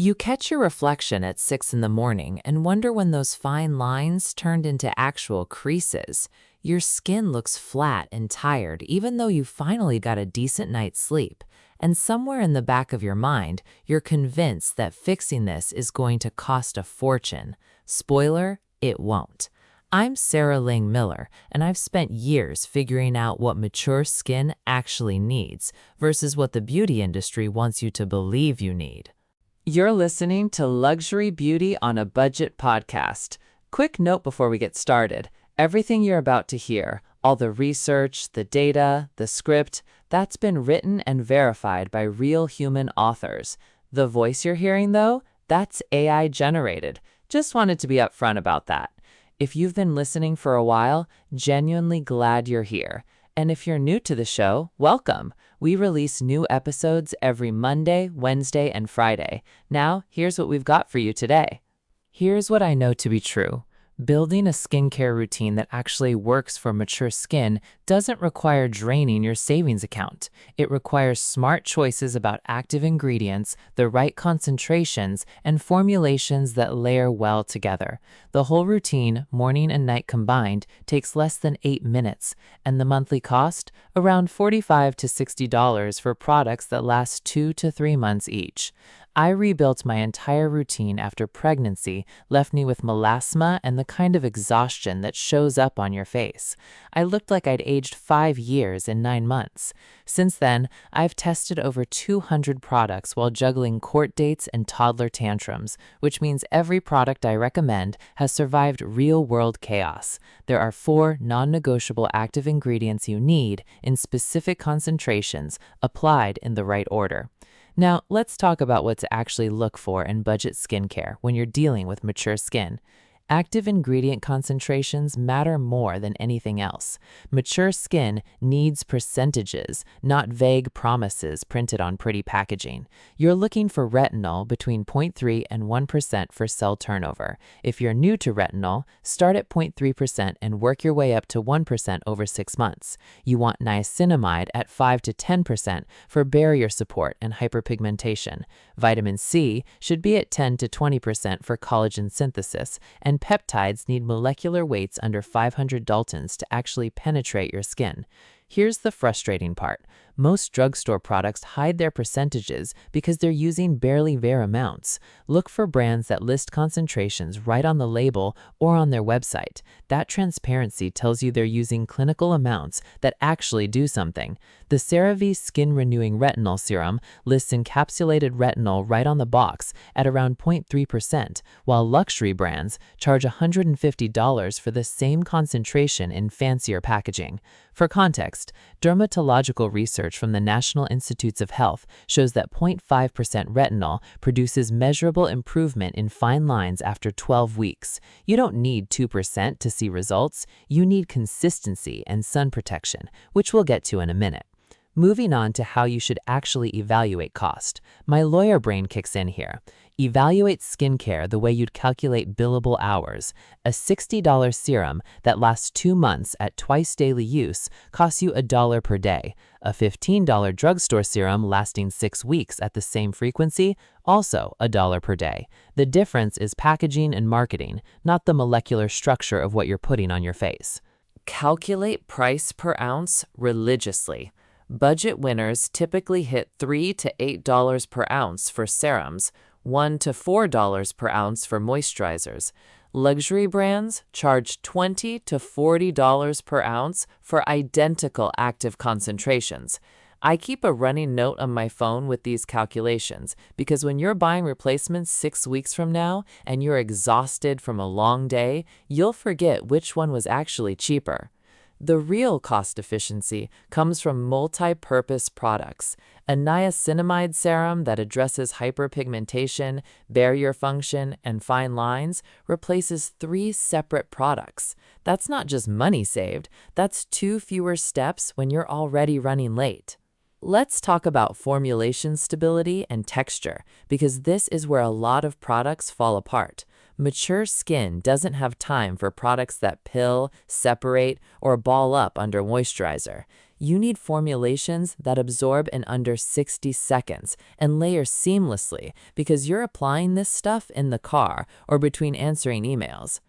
You catch your reflection at 6 in the morning and wonder when those fine lines turned into actual creases. Your skin looks flat and tired even though you finally got a decent night's sleep. And somewhere in the back of your mind, you're convinced that fixing this is going to cost a fortune. Spoiler, it won't. I'm Sarah Ling-Miller, and I've spent years figuring out what mature skin actually needs versus what the beauty industry wants you to believe you need. You're listening to Luxury Beauty on a Budget podcast. Quick note before we get started. Everything you're about to hear, all the research, the data, the script, that's been written and verified by real human authors. The voice you're hearing, though, that's AI generated. Just wanted to be upfront about that. If you've been listening for a while, genuinely glad you're here. And if you're new to the show, welcome. We release new episodes every Monday, Wednesday, and Friday. Now, here's what we've got for you today. Here's what I know to be true. Building a skincare routine that actually works for mature skin doesn't require draining your savings account. It requires smart choices about active ingredients, the right concentrations, and formulations that layer well together. The whole routine, morning and night combined, takes less than 8 minutes, and the monthly cost? Around $45 to $60 for products that last 2 to 3 months each. I rebuilt my entire routine after pregnancy left me with melasma and the kind of exhaustion that shows up on your face. I looked like I'd aged 5 years in 9 months. Since then, I've tested over 200 products while juggling court dates and toddler tantrums, which means every product I recommend has survived real-world chaos. There are 4 non-negotiable active ingredients you need in specific concentrations applied in the right order. Now, let's talk about what to actually look for in budget skincare when you're dealing with mature skin. Active ingredient concentrations matter more than anything else. Mature skin needs percentages, not vague promises printed on pretty packaging. You're looking for retinol between 0.3 and 1% for cell turnover. If you're new to retinol, start at 0.3% and work your way up to 1% over 6 months. You want niacinamide at 5 to 10% for barrier support and hyperpigmentation. Vitamin C should be at 10 to 20% for collagen synthesis, and peptides need molecular weights under 500 Daltons to actually penetrate your skin. Here's the frustrating part. Most drugstore products hide their percentages because they're using barely bare amounts. Look for brands that list concentrations right on the label or on their website. That transparency tells you they're using clinical amounts that actually do something. The CeraVe Skin Renewing Retinol Serum lists encapsulated retinol right on the box at around 0.3%, while luxury brands charge $150 for the same concentration in fancier packaging. For context, dermatological research from the National Institutes of Health shows that 0.5% retinol produces measurable improvement in fine lines after 12 weeks. You don't need 2% to see results. You need consistency and sun protection, which we'll get to in a minute. Moving on to how you should actually evaluate cost. My lawyer brain kicks in here. Evaluate skincare the way you'd calculate billable hours. A $60 serum that lasts 2 months at twice daily use costs you $1 per day. A $15 drugstore serum lasting 6 weeks at the same frequency, also $1 per day. The difference is packaging and marketing, not the molecular structure of what you're putting on your face. Calculate price per ounce religiously. Budget winners typically hit $3 to $8 per ounce for serums, $1 to $4 per ounce for moisturizers. Luxury brands charge $20 to $40 per ounce for identical active concentrations. I keep a running note on my phone with these calculations because when you're buying replacements 6 weeks from now and you're exhausted from a long day, you'll forget which one was actually cheaper. The real cost efficiency comes from multi-purpose products. A niacinamide serum that addresses hyperpigmentation, barrier function, and fine lines replaces 3 separate products. That's not just money saved, that's 2 fewer steps when you're already running late. Let's talk about formulation stability and texture, because this is where a lot of products fall apart. Mature skin doesn't have time for products that pill, separate, or ball up under moisturizer. You need formulations that absorb in under 60 seconds and layer seamlessly because you're applying this stuff in the car or between answering emails.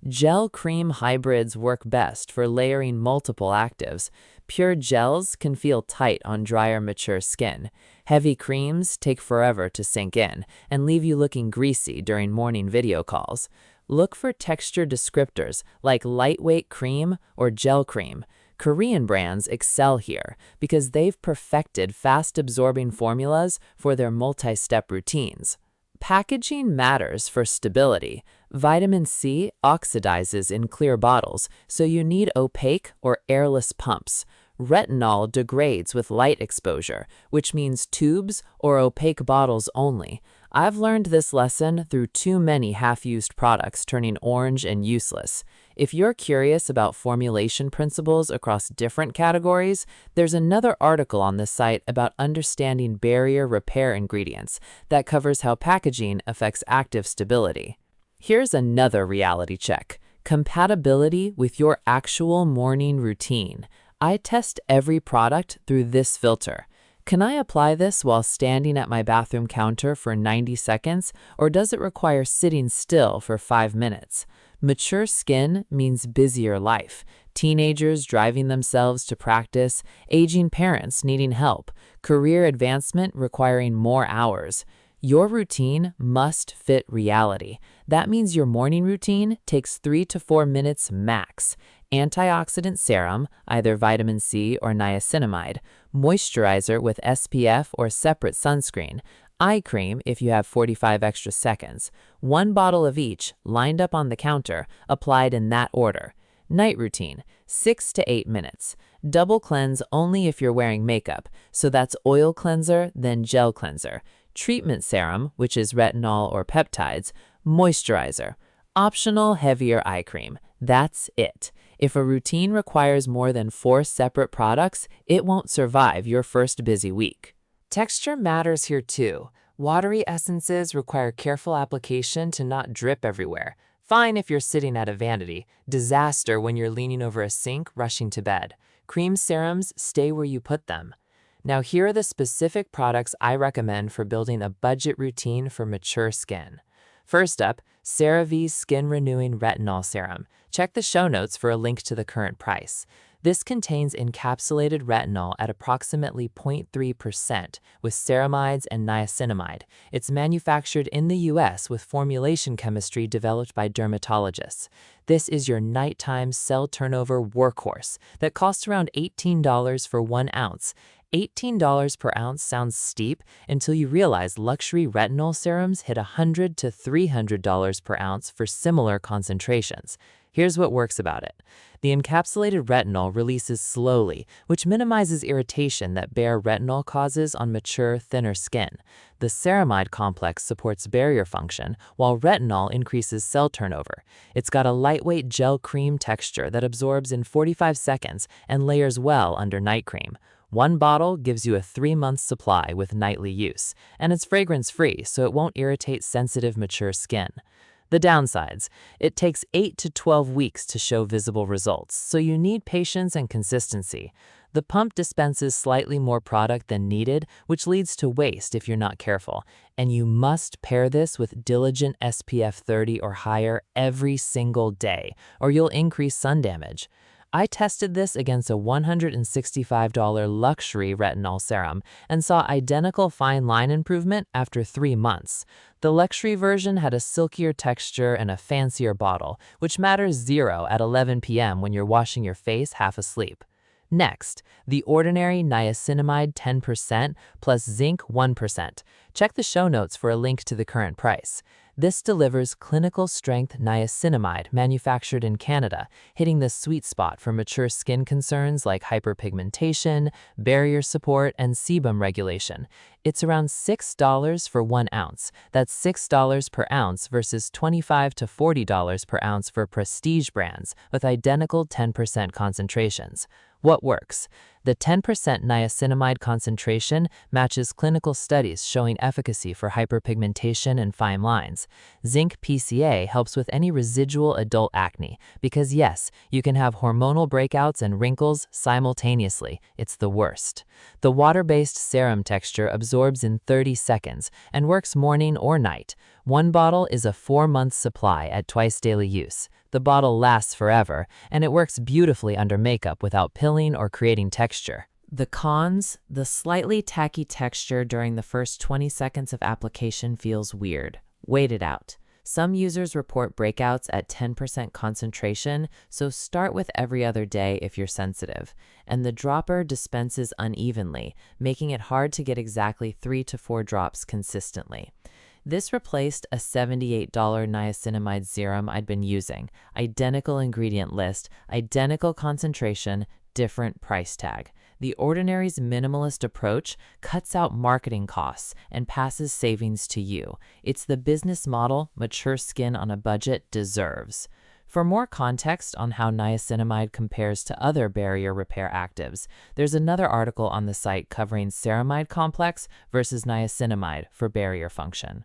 Gel-cream hybrids work best for layering multiple actives. Pure gels can feel tight on drier, mature skin. Heavy creams take forever to sink in and leave you looking greasy during morning video calls. Look for texture descriptors like lightweight cream or gel cream. Korean brands excel here because they've perfected fast-absorbing formulas for their multi-step routines. Packaging matters for stability. Vitamin C oxidizes in clear bottles, so you need opaque or airless pumps. Retinol degrades with light exposure, which means tubes or opaque bottles only. I've learned this lesson through too many half-used products turning orange and useless. If you're curious about formulation principles across different categories, there's another article on this site about understanding barrier repair ingredients that covers how packaging affects active stability. Here's another reality check: compatibility with your actual morning routine. I test every product through this filter. Can I apply this while standing at my bathroom counter for 90 seconds, or does it require sitting still for 5 minutes? Mature skin means busier life. Teenagers driving themselves to practice, aging parents needing help, career advancement requiring more hours. Your routine must fit reality. That means your morning routine takes 3 to 4 minutes max. Antioxidant serum, either vitamin C or niacinamide, moisturizer with SPF or separate sunscreen, eye cream if you have 45 extra seconds, 1 bottle of each lined up on the counter, applied in that order. Night routine, 6 to 8 minutes. Double cleanse only if you're wearing makeup, so that's oil cleanser, then gel cleanser. Treatment serum, which is retinol or peptides, moisturizer. Optional heavier eye cream. That's it. If a routine requires more than 4 separate products, it won't survive your first busy week. Texture matters here too. Watery essences require careful application to not drip everywhere. Fine if you're sitting at a vanity. Disaster when you're leaning over a sink rushing to bed. Cream serums stay where you put them. Now here are the specific products I recommend for building a budget routine for mature skin. First up, CeraVe's Skin Renewing Retinol Serum. Check the show notes for a link to the current price. This contains encapsulated retinol at approximately 0.3% with ceramides and niacinamide. It's manufactured in the US with formulation chemistry developed by dermatologists. This is your nighttime cell turnover workhorse that costs around $18 for 1 ounce. $18 per ounce sounds steep until you realize luxury retinol serums hit $100 to $300 per ounce for similar concentrations. Here's what works about it. The encapsulated retinol releases slowly, which minimizes irritation that bare retinol causes on mature, thinner skin. The ceramide complex supports barrier function, while retinol increases cell turnover. It's got a lightweight gel cream texture that absorbs in 45 seconds and layers well under night cream. 1 bottle gives you a 3-month supply with nightly use, and it's fragrance-free, so it won't irritate sensitive, mature skin. The downsides: it takes 8 to 12 weeks to show visible results, so you need patience and consistency. The pump dispenses slightly more product than needed, which leads to waste if you're not careful. And you must pair this with diligent SPF 30 or higher every single day, or you'll increase sun damage. I tested this against a $165 luxury retinol serum and saw identical fine line improvement after 3 months. The luxury version had a silkier texture and a fancier bottle, which matters zero at 11 p.m. when you're washing your face half asleep. Next, the ordinary niacinamide 10% plus zinc 1%. Check the show notes for a link to the current price. This delivers clinical-strength niacinamide manufactured in Canada, hitting the sweet spot for mature skin concerns like hyperpigmentation, barrier support, and sebum regulation. It's around $6 for 1 ounce. That's $6 per ounce versus $25 to $40 per ounce for prestige brands with identical 10% concentrations. What works? The 10% niacinamide concentration matches clinical studies showing efficacy for hyperpigmentation and fine lines. Zinc PCA helps with any residual adult acne because yes, you can have hormonal breakouts and wrinkles simultaneously. It's the worst. The water-based serum texture absorbs in 30 seconds and works morning or night. One bottle is a 4-month supply at twice daily use. The bottle lasts forever, and it works beautifully under makeup without pilling or creating texture. The cons: the slightly tacky texture during the first 20 seconds of application feels weird. Wait it out. Some users report breakouts at 10% concentration, so start with every other day if you're sensitive. And the dropper dispenses unevenly, making it hard to get exactly 3 to 4 drops consistently. This replaced a $78 niacinamide serum I'd been using. Identical ingredient list, identical concentration, different price tag. The Ordinary's minimalist approach cuts out marketing costs and passes savings to you. It's the business model mature skin on a budget deserves. For more context on how niacinamide compares to other barrier repair actives, there's another article on the site covering ceramide complex versus niacinamide for barrier function.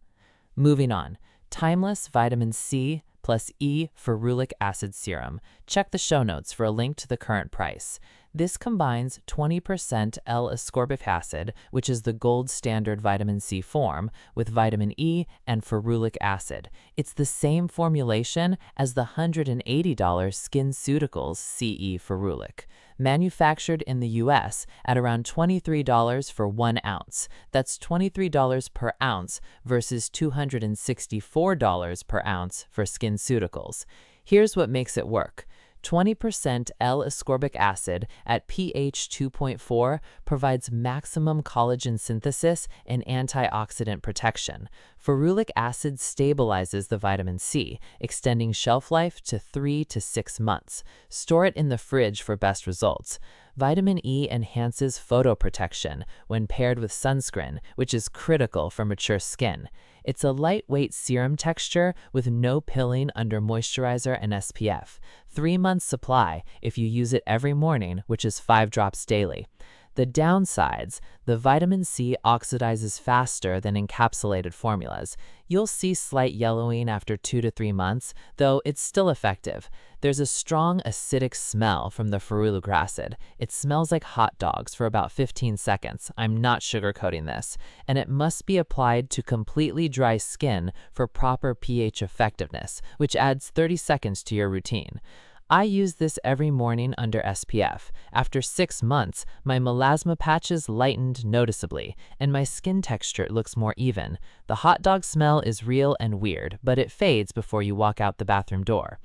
Moving on, Timeless Vitamin C plus E ferulic acid serum. Check the show notes for a link to the current price. This combines 20% L-ascorbic acid, which is the gold standard vitamin C form, with vitamin E and ferulic acid. It's the same formulation as the $180 SkinCeuticals CE ferulic. Manufactured in the US at around $23 for 1 ounce. That's $23 per ounce versus $264 per ounce for SkinCeuticals. Here's what makes it work. 20% L-ascorbic acid at pH 2.4 provides maximum collagen synthesis and antioxidant protection. Ferulic acid stabilizes the vitamin C, extending shelf life to 3 to 6 months. Store it in the fridge for best results. Vitamin E enhances photoprotection when paired with sunscreen, which is critical for mature skin. It's a lightweight serum texture with no pilling under moisturizer and SPF. 3 months supply if you use it every morning, which is 5 drops daily. The downsides: the vitamin C oxidizes faster than encapsulated formulas. You'll see slight yellowing after 2 to 3 months, though it's still effective. There's a strong acidic smell from the ferulic acid. It smells like hot dogs for about 15 seconds. I'm not sugarcoating this. And it must be applied to completely dry skin for proper pH effectiveness, which adds 30 seconds to your routine. I use this every morning under SPF. After 6 months, my melasma patches lightened noticeably, and my skin texture looks more even. The hot dog smell is real and weird, but it fades before you walk out the bathroom door.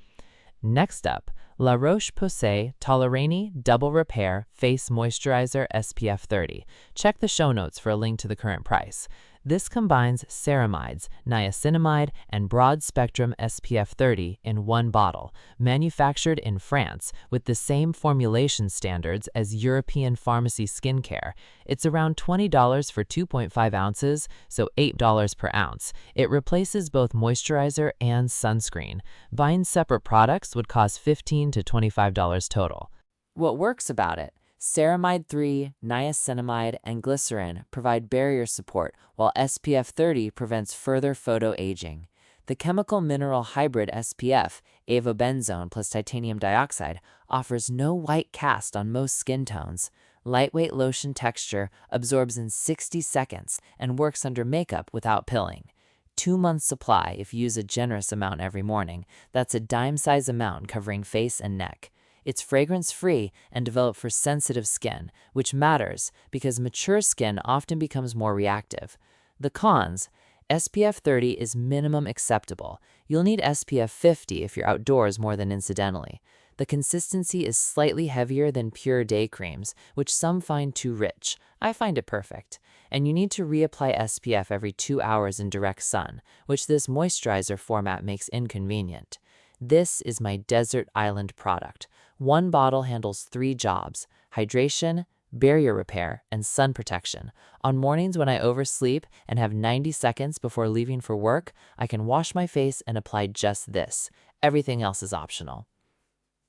Next up, La Roche-Posay Toléranie Double Repair Face Moisturizer SPF 30. Check the show notes for a link to the current price. This combines ceramides, niacinamide, and broad-spectrum SPF 30 in one bottle, manufactured in France with the same formulation standards as European pharmacy skincare. It's around $20 for 2.5 ounces, so $8 per ounce. It replaces both moisturizer and sunscreen. Buying separate products would cost $15 to $25 total. What works about it? Ceramide 3, niacinamide, and glycerin provide barrier support, while SPF 30 prevents further photo-aging. The chemical mineral hybrid SPF, avobenzone plus titanium dioxide, offers no white cast on most skin tones. Lightweight lotion texture absorbs in 60 seconds and works under makeup without pilling. 2 months supply if you use a generous amount every morning. That's a dime-size amount covering face and neck. It's fragrance-free and developed for sensitive skin, which matters because mature skin often becomes more reactive. The cons: SPF 30 is minimum acceptable. You'll need SPF 50 if you're outdoors more than incidentally. The consistency is slightly heavier than pure day creams, which some find too rich. I find it perfect. And you need to reapply SPF every 2 hours in direct sun, which this moisturizer format makes inconvenient. This is my desert island product. 1 bottle handles 3 jobs: hydration, barrier repair, and sun protection. On mornings when I oversleep and have 90 seconds before leaving for work, I can wash my face and apply just this. Everything else is optional.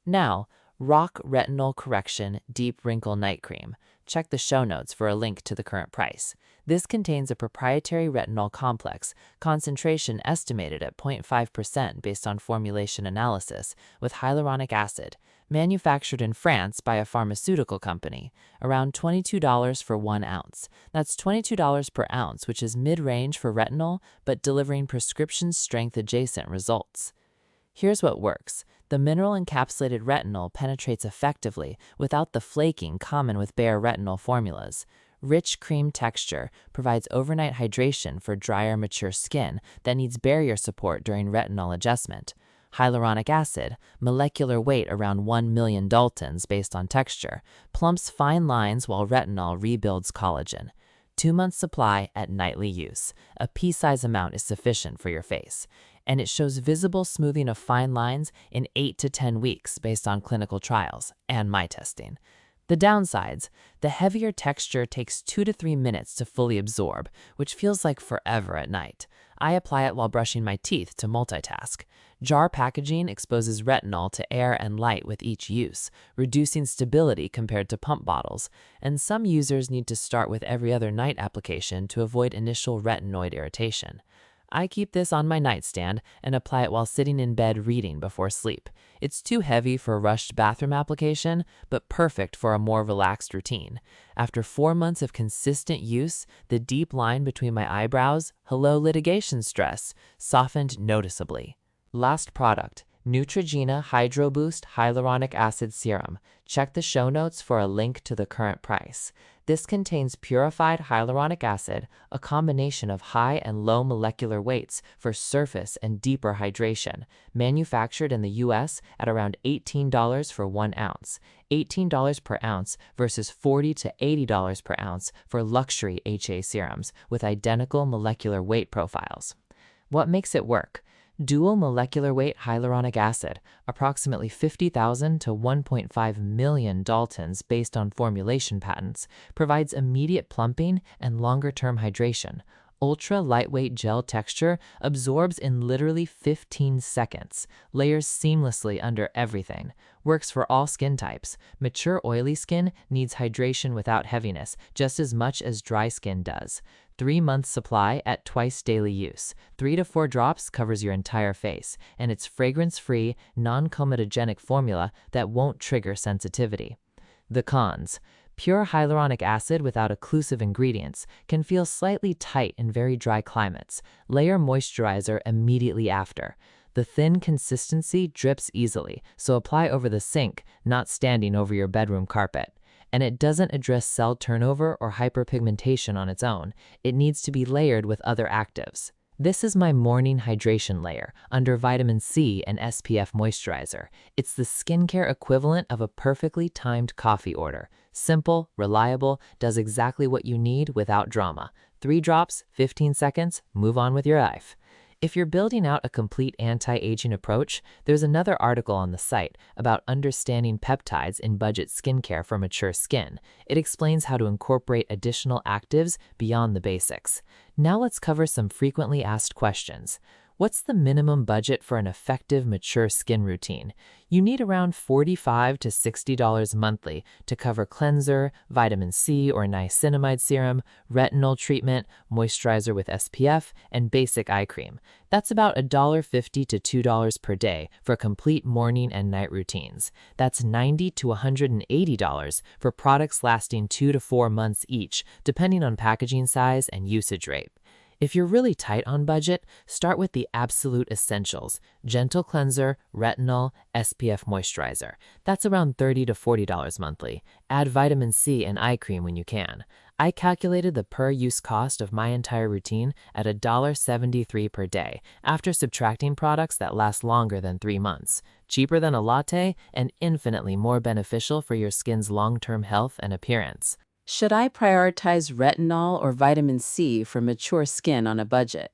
Now, Rock Retinol Correction Deep Wrinkle Night Cream. Check the show notes for a link to the current price. This contains a proprietary retinol complex, concentration estimated at 0.5% based on formulation analysis, with hyaluronic acid, manufactured in France by a pharmaceutical company, around $22 for 1 ounce. That's $22 per ounce, which is mid-range for retinol, but delivering prescription strength adjacent results. Here's what works. The mineral-encapsulated retinol penetrates effectively without the flaking common with bare retinol formulas. Rich cream texture provides overnight hydration for drier, mature skin that needs barrier support during retinol adjustment. Hyaluronic acid, molecular weight around 1 million Daltons based on texture, plumps fine lines while retinol rebuilds collagen. 2-month supply at nightly use. A pea-size amount is sufficient for your face. And it shows visible smoothing of fine lines in 8 to 10 weeks based on clinical trials and my testing. The downsides: the heavier texture takes 2 to 3 minutes to fully absorb, which feels like forever at night. I apply it while brushing my teeth to multitask. Jar packaging exposes retinol to air and light with each use, reducing stability compared to pump bottles, and some users need to start with every other night application to avoid initial retinoid irritation. I keep this on my nightstand and apply it while sitting in bed reading before sleep. It's too heavy for a rushed bathroom application, but perfect for a more relaxed routine. After 4 months of consistent use, the deep line between my eyebrows, hello litigation stress, softened noticeably. Last product, Neutrogena Hydro Boost Hyaluronic Acid Serum. Check the show notes for a link to the current price. This contains purified hyaluronic acid, a combination of high and low molecular weights for surface and deeper hydration, manufactured in the US at around $18 for 1 ounce, $18 per ounce versus $40 to $80 per ounce for luxury HA serums with identical molecular weight profiles. What makes it work? Dual molecular weight hyaluronic acid, approximately 50,000 to 1.5 million Daltons based on formulation patents, provides immediate plumping and longer-term hydration. Ultra-lightweight gel texture absorbs in literally 15 seconds, layers seamlessly under everything, works for all skin types. Mature oily skin needs hydration without heaviness just as much as dry skin does. 3-month supply at twice daily use. 3 to 4 drops covers your entire face, and it's fragrance-free, non-comedogenic formula that won't trigger sensitivity. The cons: pure hyaluronic acid without occlusive ingredients can feel slightly tight in very dry climates. Layer moisturizer immediately after. The thin consistency drips easily, so apply over the sink, not standing over your bedroom carpet. And it doesn't address cell turnover or hyperpigmentation on its own. It needs to be layered with other actives. This is my morning hydration layer under vitamin C and SPF moisturizer. It's the skincare equivalent of a perfectly timed coffee order. Simple, reliable, does exactly what you need without drama. 3 drops, 15 seconds, move on with your life. If you're building out a complete anti-aging approach, there's another article on the site about understanding peptides in budget skincare for mature skin. It explains how to incorporate additional actives beyond the basics. Now let's cover some frequently asked questions. What's the minimum budget for an effective mature skin routine? You need around $45 to $60 monthly to cover cleanser, vitamin C or niacinamide serum, retinol treatment, moisturizer with SPF, and basic eye cream. That's about $1.50 to $2 per day for complete morning and night routines. That's $90 to $180 for products lasting 2 to 4 months each, depending on packaging size and usage rate. If you're really tight on budget, start with the absolute essentials: gentle cleanser, retinol, SPF moisturizer. That's around $30 to $40 monthly. Add vitamin C and eye cream when you can. I calculated the per-use cost of my entire routine at $1.73 per day after subtracting products that last longer than 3 months. Cheaper than a latte and infinitely more beneficial for your skin's long-term health and appearance. Should I prioritize retinol or vitamin C for mature skin on a budget?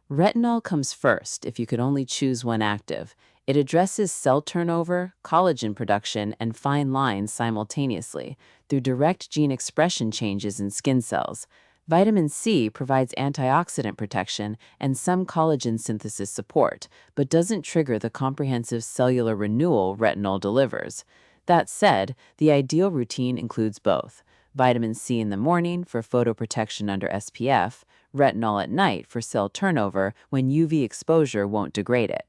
Retinol comes first if you could only choose one active. It addresses cell turnover, collagen production, and fine lines simultaneously through direct gene expression changes in skin cells. Vitamin C provides antioxidant protection and some collagen synthesis support, but doesn't trigger the comprehensive cellular renewal retinol delivers. That said, the ideal routine includes both: vitamin C in the morning for photoprotection under SPF, retinol at night for cell turnover when UV exposure won't degrade it.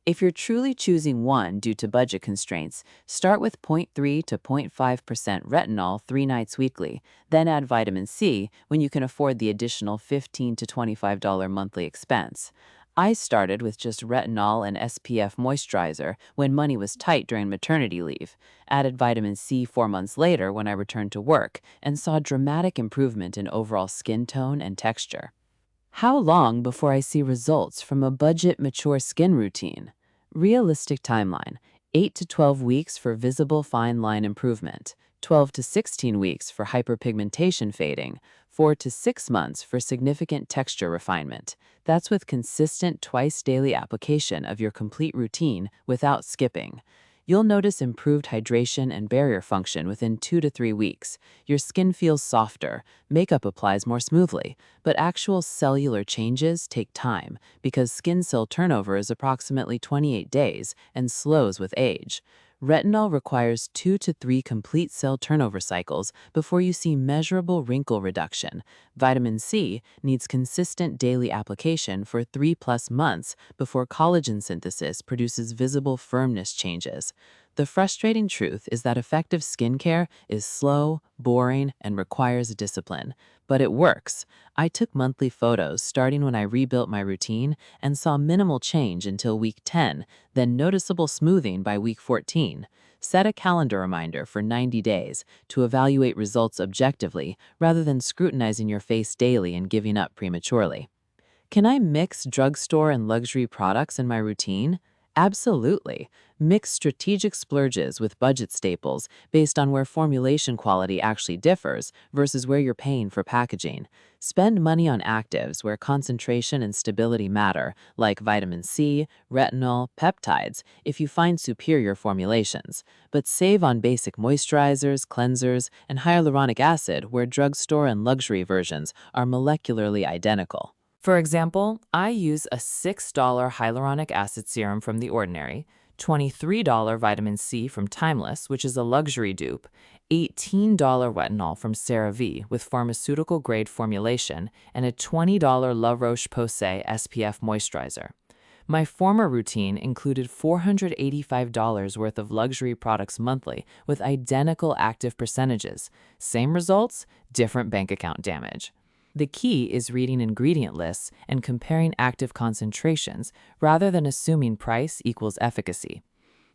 If you're truly choosing one due to budget constraints, start with 0.3 to 0.5% retinol 3 nights weekly, then add vitamin C when you can afford the additional $15 to $25 monthly expense. I started with just retinol and SPF moisturizer when money was tight during maternity leave, added vitamin C 4 months later when I returned to work, and saw dramatic improvement in overall skin tone and texture. How long before I see results from a budget mature skin routine? Realistic timeline: 8 to 12 weeks for visible fine line improvement, 12 to 16 weeks for hyperpigmentation fading, 4 to 6 months for significant texture refinement. That's with consistent twice daily application of your complete routine without skipping. You'll notice improved hydration and barrier function within 2 to 3 weeks. Your skin feels softer, makeup applies more smoothly, but actual cellular changes take time because skin cell turnover is approximately 28 days and slows with age. Retinol requires 2 to 3 complete cell turnover cycles before you see measurable wrinkle reduction. Vitamin C needs consistent daily application for 3+ months before collagen synthesis produces visible firmness changes. The frustrating truth is that effective skincare is slow, boring, and requires discipline. But it works. I took monthly photos starting when I rebuilt my routine and saw minimal change until week 10, then noticeable smoothing by week 14. Set a calendar reminder for 90 days to evaluate results objectively rather than scrutinizing your face daily and giving up prematurely. Can I mix drugstore and luxury products in my routine? Absolutely. Mix strategic splurges with budget staples based on where formulation quality actually differs versus where you're paying for packaging. Spend money on actives where concentration and stability matter, like vitamin C, retinol, peptides, if you find superior formulations. But save on basic moisturizers, cleansers, and hyaluronic acid where drugstore and luxury versions are molecularly identical. For example, I use a $6 hyaluronic acid serum from The Ordinary, $23 vitamin C from Timeless, which is a luxury dupe, $18 retinol from CeraVe with pharmaceutical-grade formulation, and a $20 La Roche-Posay SPF moisturizer. My former routine included $485 worth of luxury products monthly with identical active percentages. Same results, different bank account damage. The key is reading ingredient lists and comparing active concentrations rather than assuming price equals efficacy.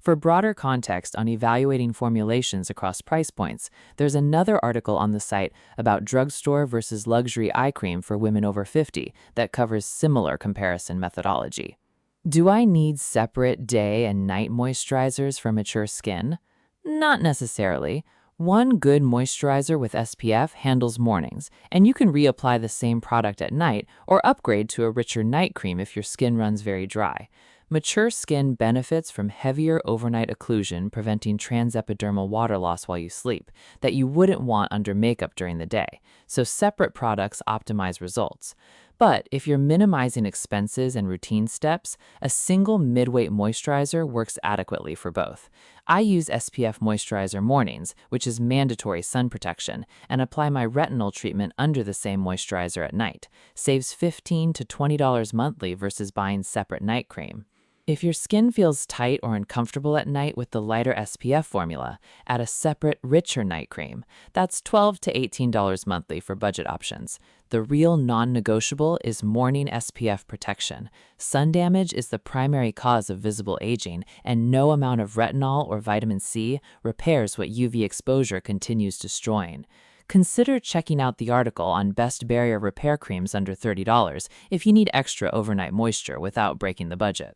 For broader context on evaluating formulations across price points, there's another article on the site about drugstore versus luxury eye cream for women over 50 that covers similar comparison methodology. Do I need separate day and night moisturizers for mature skin? Not necessarily. One good moisturizer with SPF handles mornings, and you can reapply the same product at night or upgrade to a richer night cream if your skin runs very dry. Mature skin benefits from heavier overnight occlusion, preventing transepidermal water loss while you sleep, that you wouldn't want under makeup during the day, so separate products optimize results. But if you're minimizing expenses and routine steps, a single mid-weight moisturizer works adequately for both. I use SPF moisturizer mornings, which is mandatory sun protection, and apply my retinol treatment under the same moisturizer at night. Saves $15 to $20 monthly versus buying separate night cream. If your skin feels tight or uncomfortable at night with the lighter SPF formula, add a separate, richer night cream. That's $12 to $18 monthly for budget options. The real non-negotiable is morning SPF protection. Sun damage is the primary cause of visible aging, and no amount of retinol or vitamin C repairs what UV exposure continues destroying. Consider checking out the article on best barrier repair creams under $30 if you need extra overnight moisture without breaking the budget.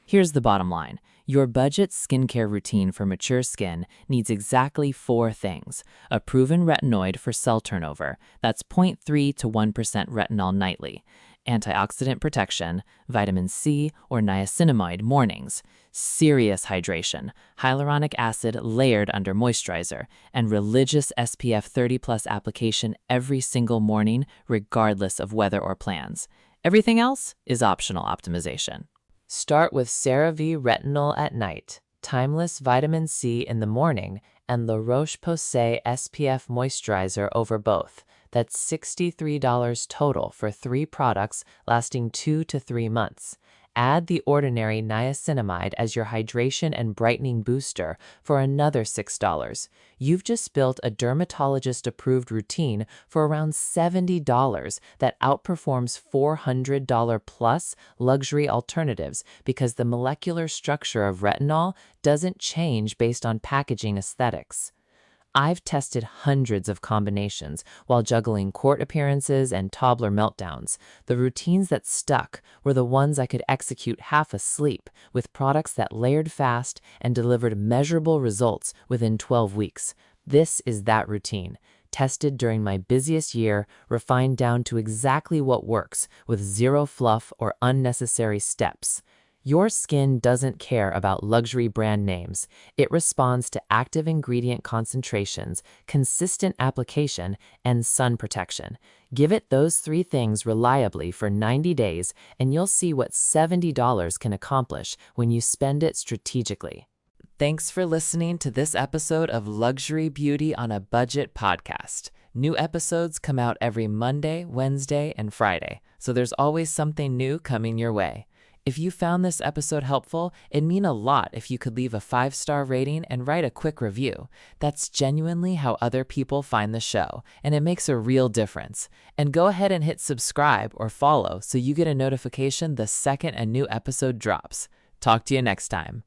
Here's the bottom line. Your budget skincare routine for mature skin needs exactly 4 things. A proven retinoid for cell turnover, that's 0.3 to 1% retinol nightly. Antioxidant protection, vitamin C or niacinamide mornings. Serious hydration, hyaluronic acid layered under moisturizer, and religious SPF 30+ application every single morning, regardless of weather or plans. Everything else is optional optimization. Start with CeraVe Retinol at night. Timeless Vitamin C in the morning and La Roche-Posay SPF Moisturizer over both. That's $63 total for 3 products lasting 2 to 3 months. Add the ordinary niacinamide as your hydration and brightening booster for another $6. You've just built a dermatologist-approved routine for around $70 that outperforms $400 plus luxury alternatives because the molecular structure of retinol doesn't change based on packaging aesthetics. I've tested hundreds of combinations while juggling court appearances and toddler meltdowns. The routines that stuck were the ones I could execute half asleep with products that layered fast and delivered measurable results within 12 weeks. This is that routine, tested during my busiest year, refined down to exactly what works with zero fluff or unnecessary steps. Your skin doesn't care about luxury brand names. It responds to active ingredient concentrations, consistent application, and sun protection. Give it those 3 things reliably for 90 days, and you'll see what $70 can accomplish when you spend it strategically. Thanks for listening to this episode of Luxury Beauty on a Budget podcast. New episodes come out every Monday, Wednesday, and Friday, so there's always something new coming your way. If you found this episode helpful, it'd mean a lot if you could leave a 5-star rating and write a quick review. That's genuinely how other people find the show, and it makes a real difference. And go ahead and hit subscribe or follow so you get a notification the second a new episode drops. Talk to you next time.